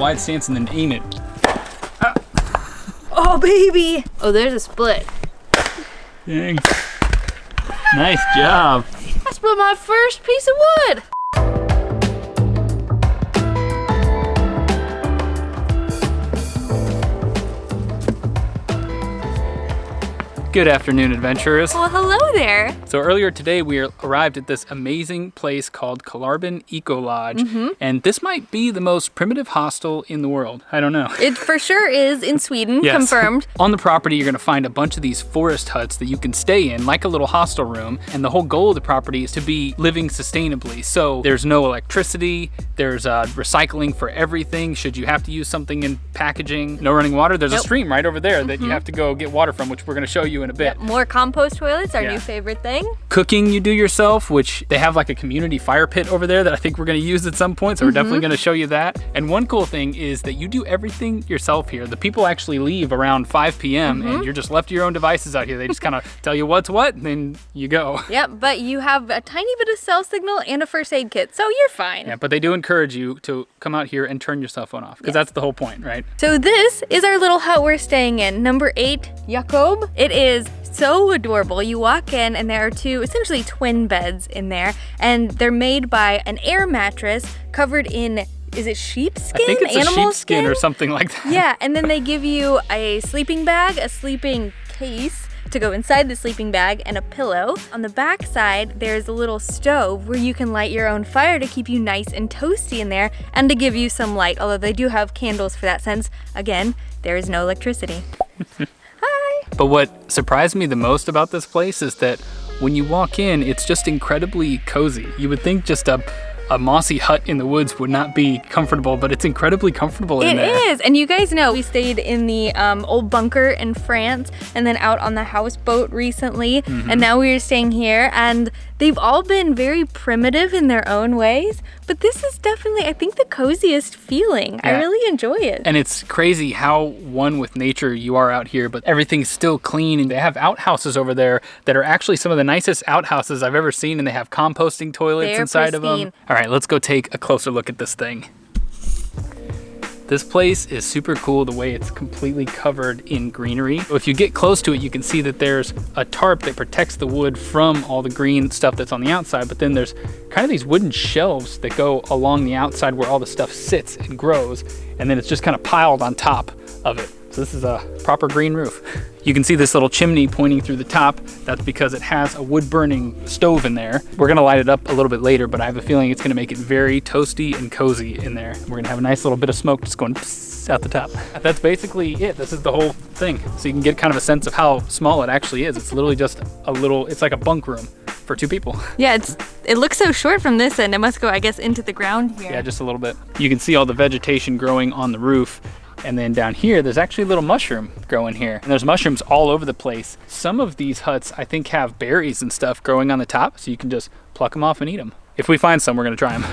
wide stance and then aim it. Oh, baby. Oh, there's a split. Dang. Nice job. I split my first piece of wood. Good afternoon, adventurers. Well, hello there. So earlier today, we arrived at this amazing place called Kolarbyn Eco-lodge. And this might be the most primitive hostel in the world. I don't know. It for sure is in Sweden, Yes. confirmed. On the property, you're gonna find a bunch of these forest huts that you can stay in, like a little hostel room. And the whole goal of the property is to be living sustainably. So there's no electricity, there's recycling for everything. Should you have to use something in packaging, no running water, there's a stream right over there that you have to go get water from, which we're gonna show you in a bit. Yep, more compost toilets, our new favorite thing. Cooking you do yourself, which they have like a community fire pit over there that I think we're gonna use at some point, so we're definitely gonna show you that. And one cool thing is that you do everything yourself here. The people actually leave around 5 p.m. and you're just left to your own devices out here. They just kind of tell you what's what, and then you go. Yep, but you have a tiny bit of cell signal and a first aid kit, so you're fine. Yeah, but they do encourage you to come out here and turn your cell phone off, because that's the whole point, right? So this is our little hut we're staying in, number 8, Jakob. It is so adorable. You walk in and there are two essentially twin beds in there, and they're made by an air mattress covered in, is it sheepskin? I think it's Animal a sheepskin or something like that. Yeah, and then they give you a sleeping bag, a sleeping case to go inside the sleeping bag, and a pillow. On the back side, there's a little stove where you can light your own fire to keep you nice and toasty in there and to give you some light, although they do have candles for that since, again, there is no electricity. Hi! But what surprised me the most about this place is that when you walk in, it's just incredibly cozy. You would think just a mossy hut in the woods would not be comfortable, but it's incredibly comfortable in there. It is, and you guys know we stayed in the old bunker in France and then out on the houseboat recently, and now we're staying here, and they've all been very primitive in their own ways, but this is definitely, I think, the coziest feeling. Yeah. I really enjoy it. And it's crazy how one with nature you are out here, but everything's still clean, and they have outhouses over there that are actually some of the nicest outhouses I've ever seen, and they have composting toilets They're inside of pristine. them. All right, let's go take a closer look at this thing. This place is super cool the way it's completely covered in greenery. If you get close to it, you can see that there's a tarp that protects the wood from all the green stuff that's on the outside, but then there's kind of these wooden shelves that go along the outside where all the stuff sits and grows, and then it's just kind of piled on top of it. So this is a proper green roof. You can see this little chimney pointing through the top. That's because it has a wood burning stove in there. We're gonna light it up a little bit later, but I have a feeling it's gonna make it very toasty and cozy in there. We're gonna have a nice little bit of smoke just going out the top. That's basically it. This is the whole thing. So you can get kind of a sense of how small it actually is. It's literally just a little, it's like a bunk room for 2 people. Yeah, it looks so short from this end. It must go, I guess, into the ground here. Yeah, just a little bit. You can see all the vegetation growing on the roof. And then down here, there's actually a little mushroom growing here. And there's mushrooms all over the place. Some of these huts, I think, have berries and stuff growing on the top, so you can just pluck them off and eat them. If we find some, we're gonna try them.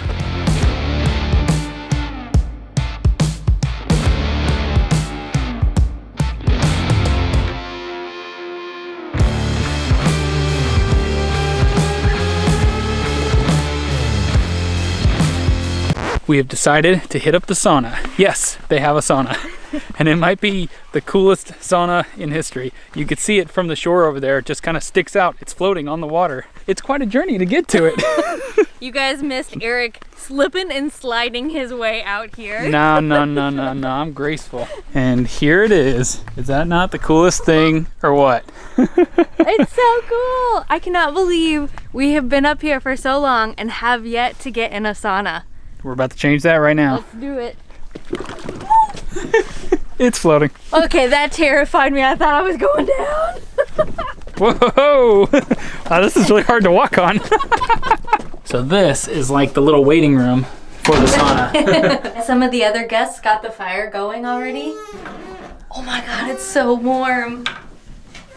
We have decided to hit up the sauna. Yes, they have a sauna. And it might be the coolest sauna in history. You could see it from the shore over there. It just kind of sticks out. It's floating on the water. It's quite a journey to get to it. You guys missed Eric slipping and sliding his way out here. No, I'm graceful. And here it is. Is that not the coolest thing or what? It's so cool. I cannot believe we have been up here for so long and have yet to get in a sauna. We're about to change that right now. Let's do it. It's floating. Okay, that terrified me. I thought I was going down. Whoa! Wow, this is really hard to walk on. So this is like the little waiting room for the sauna. Some of the other guests got the fire going already. Oh my God, it's so warm.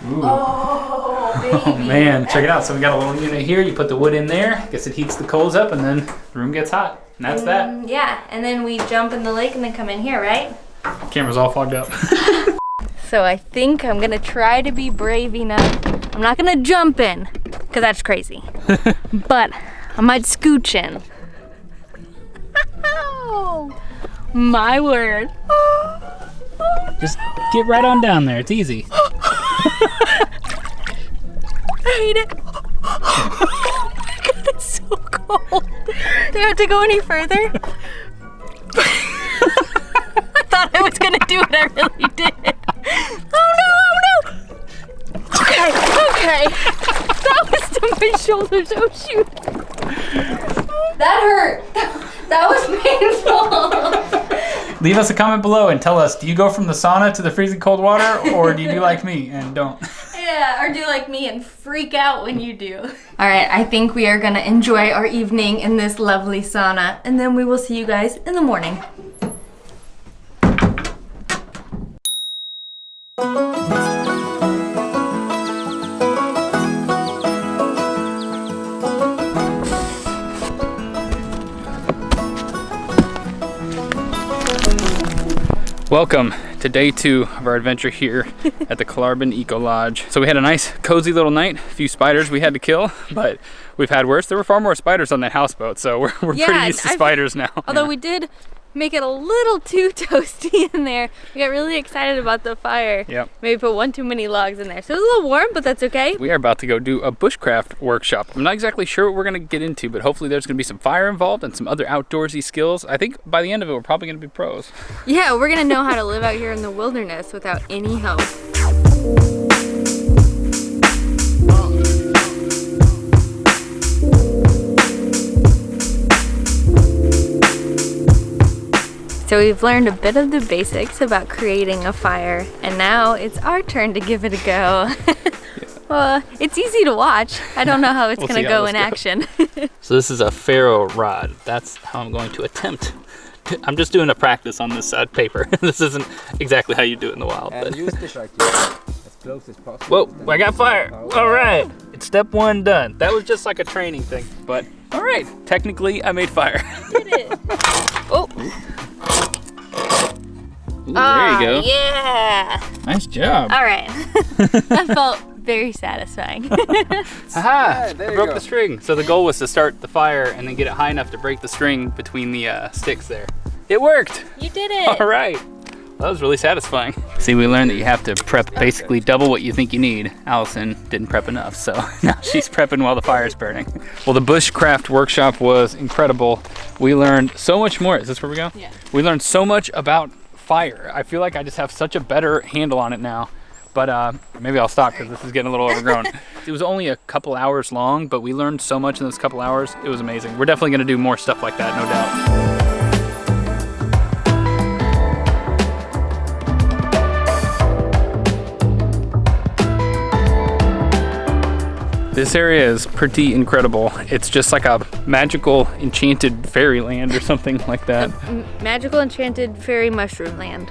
Ooh. Oh, baby. Oh man, check it out. So we got a little unit here. You put the wood in there. I guess it heats the coals up and then the room gets hot. And that's that. Yeah, and then we jump in the lake and then come in here, right? Camera's all fogged up. So I think I'm gonna try to be brave enough. I'm not gonna jump in, because that's crazy. But I might scooch in. My word. Just get right on down there. It's easy. I hate it. Oh my god, it's so cold. Do I have to go any further? I thought I was gonna do it, I really did. Oh no, oh no! Okay. That was to my shoulders, oh shoot. That hurt. That was painful. Leave us a comment below and tell us, do you go from the sauna to the freezing cold water, or do you do like me and don't? Yeah, or do like me and freak out when you do. All right, I think we are gonna enjoy our evening in this lovely sauna, and then we will see you guys in the morning. Welcome to day 2 of our adventure here at the Kolarbyn Eco-lodge. So we had a nice cozy little night, a few spiders we had to kill, but we've had worse. There were far more spiders on that houseboat, so we're pretty used to spiders now. Although we did make it a little too toasty in there. We got really excited about the fire. Yep. Maybe put one too many logs in there. So it was a little warm, but that's okay. We are about to go do a bushcraft workshop. I'm not exactly sure what we're gonna get into, but hopefully there's gonna be some fire involved and some other outdoorsy skills. I think by the end of it, we're probably gonna be pros. Yeah, we're gonna know how to live out here in the wilderness without any help. So we've learned a bit of the basics about creating a fire, and now it's our turn to give it a go. Well, it's easy to watch. I don't know how it's gonna go in action. So this is a ferro rod. That's how I'm going to attempt. I'm just doing a practice on this paper. This isn't exactly how you do it in the wild. And but. use the shark as close as possible. Whoa, I got fire. All right, it's step 1 done. That was just like a training thing, but all right. Technically, I made fire. Did it. Oh. Ooh, there you go. Yeah. Nice job. All right. That felt very satisfying. Haha, there I you broke go. the string. So the goal was to start the fire and then get it high enough to break the string between the sticks there. It worked. You did it. All right. That was really satisfying. See, we learned that you have to prep basically double what you think you need. Allison didn't prep enough, so now she's prepping while the fire's burning. Well, the Bushcraft workshop was incredible. We learned so much more. Is this where we go? Yeah. We learned so much about fire. I feel like I just have such a better handle on it now. But maybe I'll stop because this is getting a little overgrown. It was only a couple hours long, but we learned so much in those couple hours. It was amazing. We're definitely going to do more stuff like that, no doubt. This area is pretty incredible. It's just like a magical, enchanted fairyland or something like that. Magical enchanted fairy mushroom land.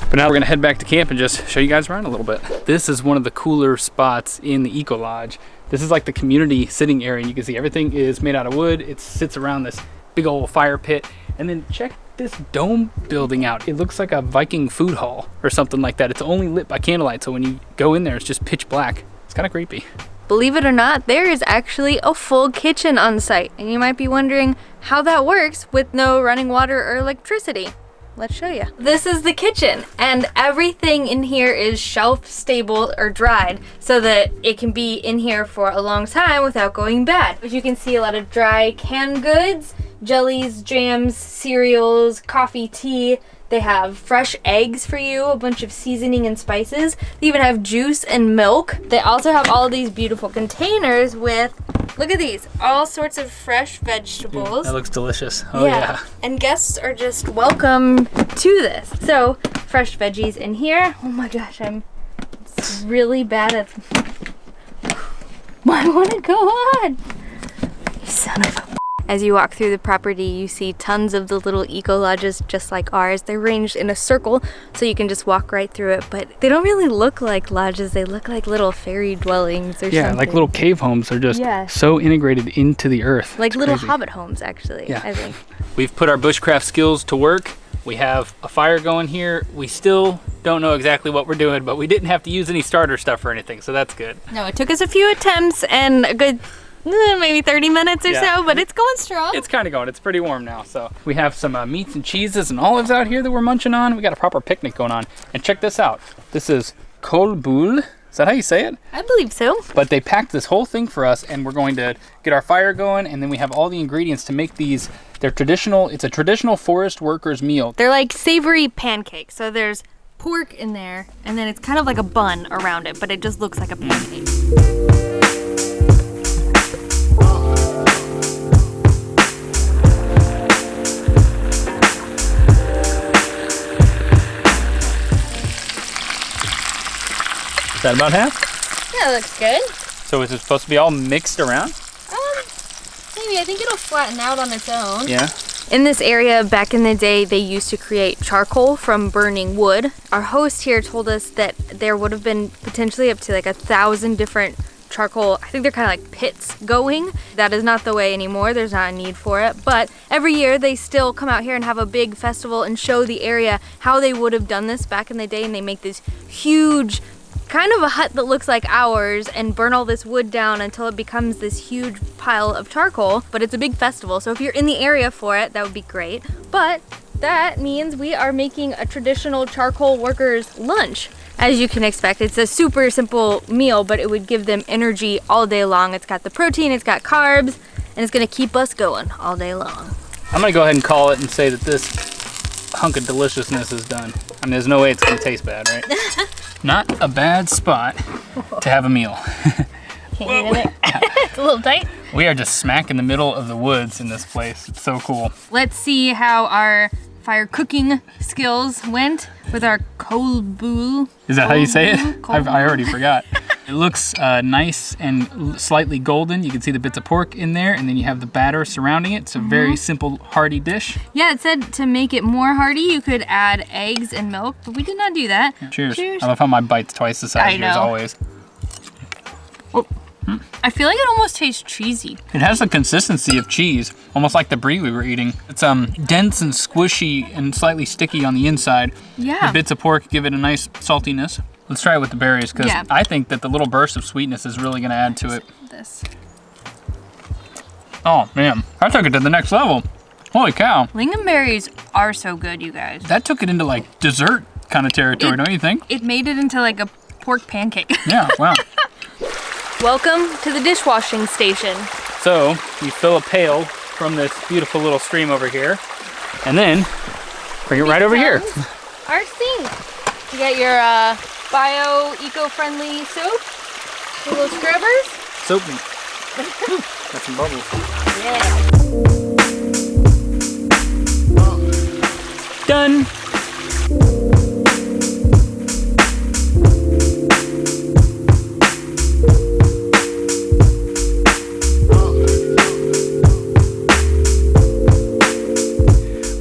But now we're gonna head back to camp and just show you guys around a little bit. This is one of the cooler spots in the Eco-lodge. This is like the community sitting area. You can see everything is made out of wood. It sits around this big old fire pit. And then check this dome building out. It looks like a Viking food hall or something like that. It's only lit by candlelight, so when you go in there, it's just pitch black. It's kind of creepy. Believe it or not, there is actually a full kitchen on site, and you might be wondering how that works with no running water or electricity. Let's show you. This is the kitchen, and everything in here is shelf stable or dried so that it can be in here for a long time without going bad. As you can see, a lot of dry canned goods, jellies, jams, cereals, coffee, tea. They have fresh eggs for you, a bunch of seasoning and spices. They even have juice and milk. They also have all these beautiful containers with, look at these, all sorts of fresh vegetables. That looks delicious. Oh yeah. And guests are just welcome to this. So, fresh veggies in here. Oh my gosh, I'm really bad at, I want to go on. You son of a. As you walk through the property, you see tons of the little eco-lodges just like ours. They're arranged in a circle, so you can just walk right through it, but they don't really look like lodges. They look like little fairy dwellings or something. Yeah, like little cave homes are just so integrated into the earth. Like it's little crazy. hobbit homes, actually, Yeah. I think. We've put our bushcraft skills to work. We have a fire going here. We still don't know exactly what we're doing, but we didn't have to use any starter stuff or anything, so that's good. No, it took us a few attempts and a good maybe 30 minutes or so, but it's going strong. It's kind of going. It's pretty warm now. So we have some meats and cheeses and olives out here that we're munching on. We got a proper picnic going on. And check this out. This is Kolbulle. Is that how you say it? I believe so. But they packed this whole thing for us, and we're going to get our fire going, and then we have all the ingredients to make these. They're traditional. It's a traditional forest workers meal. They're like savory pancakes. So there's pork in there, and then it's kind of like a bun around it, but it just looks like a pancake. Is that about half? Yeah, that looks good. So is it supposed to be all mixed around? Maybe. I think it'll flatten out on its own. Yeah. In this area, back in the day, they used to create charcoal from burning wood. Our host here told us that there would have been potentially up to like 1,000 different charcoal, I think they're kind of like pits going. That is not the way anymore. There's not a need for it. But every year they still come out here and have a big festival and show the area how they would have done this back in the day. And they make this huge, kind of a hut that looks like ours and burn all this wood down until it becomes this huge pile of charcoal. But it's a big festival, so if you're in the area for it, that would be great. But that means we are making a traditional charcoal workers lunch. As you can expect, it's a super simple meal, but it would give them energy all day long. It's got the protein, it's got carbs, and it's gonna keep us going all day long. I'm gonna go ahead and call it and say that this hunk of deliciousness is done. I mean, there's no way it's gonna taste bad, right? Not a bad spot to have a meal. Can't get in it. It's a little tight. We are just smack in the middle of the woods in this place. It's so cool. Let's see how our fire cooking skills went with our kolbulle. Is that how you say it? I already forgot. It looks nice and slightly golden. You can see the bits of pork in there, and then you have the batter surrounding it. It's a very simple, hearty dish. Yeah, it said to make it more hearty, you could add eggs and milk, but we did not do that. Yeah. Cheers. Cheers. I love how my bite's twice the size of yours always. Oh. I feel like it almost tastes cheesy. It has the consistency of cheese, almost like the brie we were eating. It's dense and squishy and slightly sticky on the inside. Yeah. The bits of pork give it a nice saltiness. Let's try it with the berries, because I think that the little burst of sweetness is really gonna add to it. This. Oh man, I took it to the next level. Holy cow. Lingonberries are so good, you guys. That took it into like dessert kind of territory, don't you think? It made it into like a pork pancake. Yeah, wow. Welcome to the dishwashing station. So you fill a pail from this beautiful little stream over here, and then bring it right over here. Our sink. You got your bio eco-friendly soap, your little scrubbers. Soap. Got some bubbles. Yeah. Done.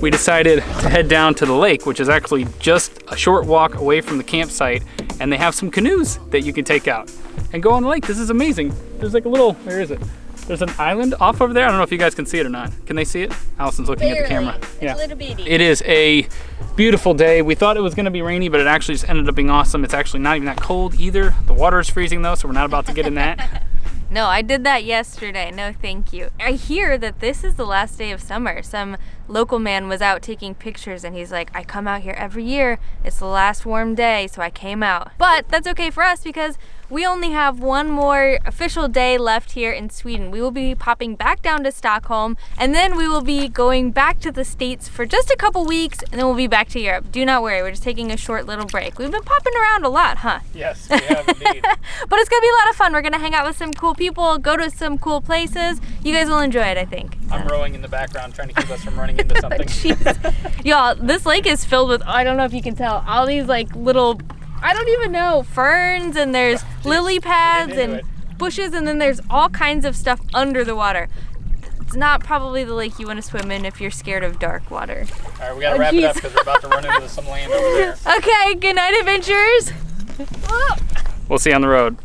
We decided to head down to the lake, which is actually just a short walk away from the campsite, and they have some canoes that you can take out and go on the lake. This is amazing. There's like a little, where is it? There's an island off over there. I don't know if you guys can see it or not. Can they see it? Allison's looking at the camera. Yeah. It's a little bitty. It is a beautiful day. We thought it was gonna be rainy, but it actually just ended up being awesome. It's actually not even that cold either. The water is freezing though, so we're not about to get in that. No, I did that yesterday. No, thank you. I hear that this is the last day of summer. Some local man was out taking pictures and he's like, I come out here every year. It's the last warm day, so I came out. But that's okay for us because we only have one more official day left here in Sweden. We will be popping back down to Stockholm, and then we will be going back to the States for just a couple weeks, and then we'll be back to Europe. Do not worry, we're just taking a short little break. We've been popping around a lot, huh? Yes, we have indeed. But it's gonna be a lot of fun. We're gonna hang out with some cool people, go to some cool places. You guys will enjoy it, I think. I'm rowing in the background trying to keep us from running into something. Y'all, this lake is filled with, I don't know if you can tell, all these like little, I don't even know, ferns, and there's lily pads and bushes, and then there's all kinds of stuff under the water. It's not probably the lake you want to swim in if you're scared of dark water. All right, we gotta wrap it up because we're about to run into some land over there. Okay, good night, adventurers. We'll see you on the road.